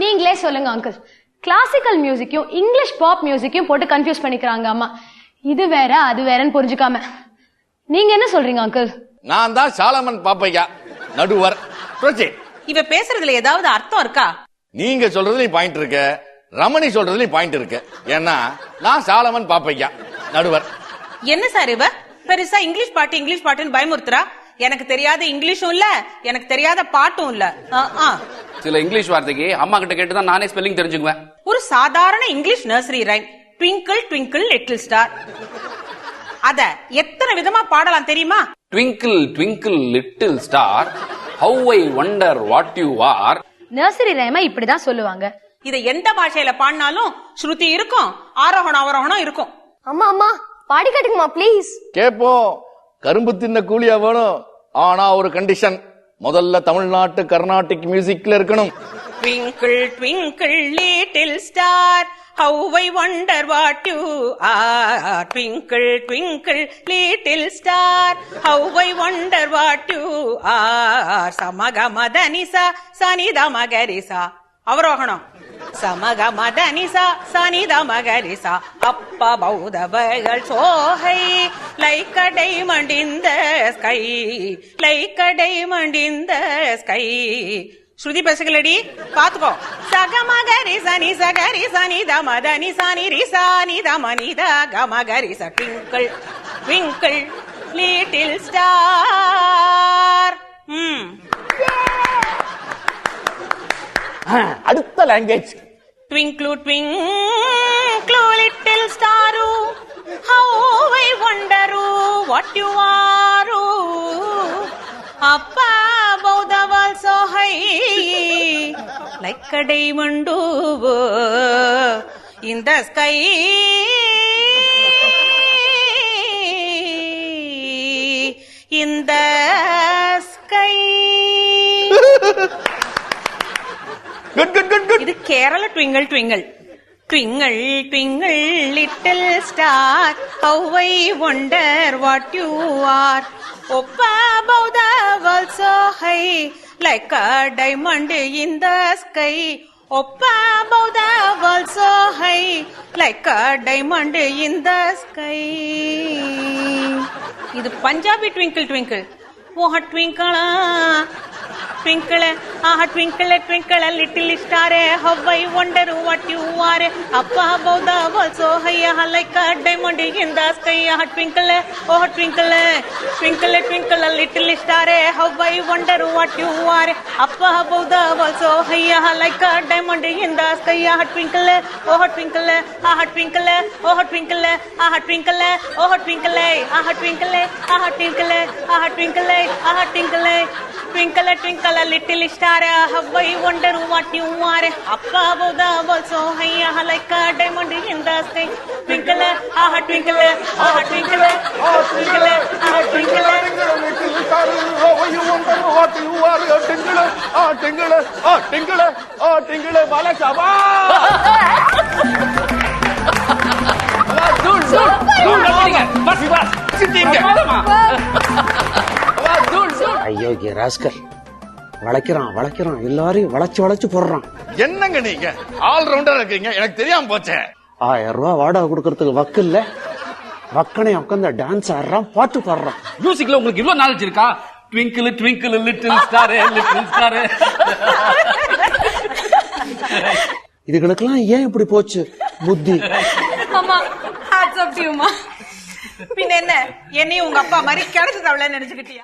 நீங்களே சொல்லுங்க uncle. Classical மியூசிக்கையும் English pop மியூசிக்கையும் போட்டு கன்ஃபியூஸ் பண்ணிக்கிறாங்க அம்மா. இது வேற அது வேறன்னு புரிஞ்சுக்காம நீங்க என்ன சொல்றீங்க அங்கிள்? நான் தான் சாலமன் பாப்பையா நடுவர். இவ பேசுறதுல ஏதாவது அர்த்தம் இருக்கா? நீங்க சொல்றதுலயும் பாயிண்ட் இருக்கு, ரமணி சொல்றதுலயும் பாயிண்ட் இருக்கு. ஏன்னா நான் சாலமன் பாப்பையா நடுவர். என்ன சார் இவ பெருசா இங்கிலீஷ் பாட்டுன்னு பயமுறுத்துறா? எனக்கு தெரியாத இங்கிலீஷும் இல்ல, எனக்கு தெரியாத பாட்டும் இல்ல. சில இங்கிலீஷ் வார்த்தைக்கு அம்மா கிட்ட கேட்டுதான் நானே ஸ்பெல்லிங் தெரிஞ்சுக்குவேன். ஒரு சாதாரண English nursery rhyme twinkle twinkle little star, அத எத்தனை விதமா பாடலாம் தெரியுமா? Twinkle twinkle little star, how I wonder what you are. Nursery ரைமா இப்படிதான் சொல்லுவாங்க. இத எந்த பாஷையில பாடினாலும் ஸ்ருதி இருக்கும், ஆரோகணம் அவரோகணம் இருக்கும். அம்மா அம்மா பாடி காட்டுங்கம்மா ப்ளீஸ். கேப்போம். கரும்பு தின்ன கூலியா வேணும். ஆனா ஒரு கண்டிஷன், முதல்ல தமிழ்நாட்டு கர்நாடிக் மியூசிக்ல இருக்கணும். Twinkle twinkle little star, how I wonder what you are. Twinkle twinkle little star, how I wonder what you are. Samagamadhanisa sanidamagarisa அவரோகணம். சமகமதனிசா சனிதமகரிசா அப்ப பௌதவர்கள் சோகை like a diamond in the sky, like a diamond in the sky. ஸ்ருதி பேசுகளடி பாத்துக்கோ. சகமகரி சனி சகரி சனி தமதனி சனி ரிசா நிதமனித கமகரிச ட்விங்கிள் ட்விங்கிள் லிட்டில் ஸ்டார். அடுத்த language. Twinkle twinkle little star, how I wonder what you are. Up above the world so high, like a diamond in the sky. In the sky. Good. இது Kerala twinkle twinkle. Twinkle twinkle little star, how I wonder what you are. Up above the world so high, like a diamond in the sky. Up above the world so high, like a diamond in the sky. இது Punjabi twinkle twinkle. ஓஹ ட்விங்கிளா twinkle, twinkle, twinkle, little star, how I wonder what you are. Up above the world so high, like a diamond in the sky. Twinkle, twinkle, twinkle, twinkle, little star, how I wonder what you are. Up above the world so high, like a diamond in the sky. Twinkle, twinkle, twinkle, twinkle, twinkle, twinkle, twinkle, twinkle, twinkle, twinkle, twinkle, little star, how I wonder what you are. Up above the world so high, like a diamond in the sky. Twinkle, twinkle, twinkle, twinkle, twinkle, little star, how you wonder what you are. Tingle, tingle, tingle, balashaba. ஐயோ rascal வளைக்கிறான் எல்லாரையும் வளைச்சு போடுறான். என்னங்க நீங்க all rounder இருக்கீங்க, எனக்கு தெரியாம போச்சே. 1000 ரூபாய் வாடகை கொடுக்கறதுக்கு வக்கு இல்ல, வக்கனை உட்காந்து டான்ஸ் ஆடுறான், பாட்டு பாடுறான். மியூசிக்ல உங்களுக்கு இவ்வளவு நாலேஜ் இருக்கா? Twinkle twinkle little star, little star. இதுகளுக்கெல்லாம் ஏன் இப்படி போச்சு புத்தி? அம்மா ஹேட்ஸ் ஆஃப் டு யூ மா. பின்ன என்ன, என்னையும் உங்க அப்பா மாதிரி கிடைச்சது அவளை நினைச்சுக்கிட்டியா?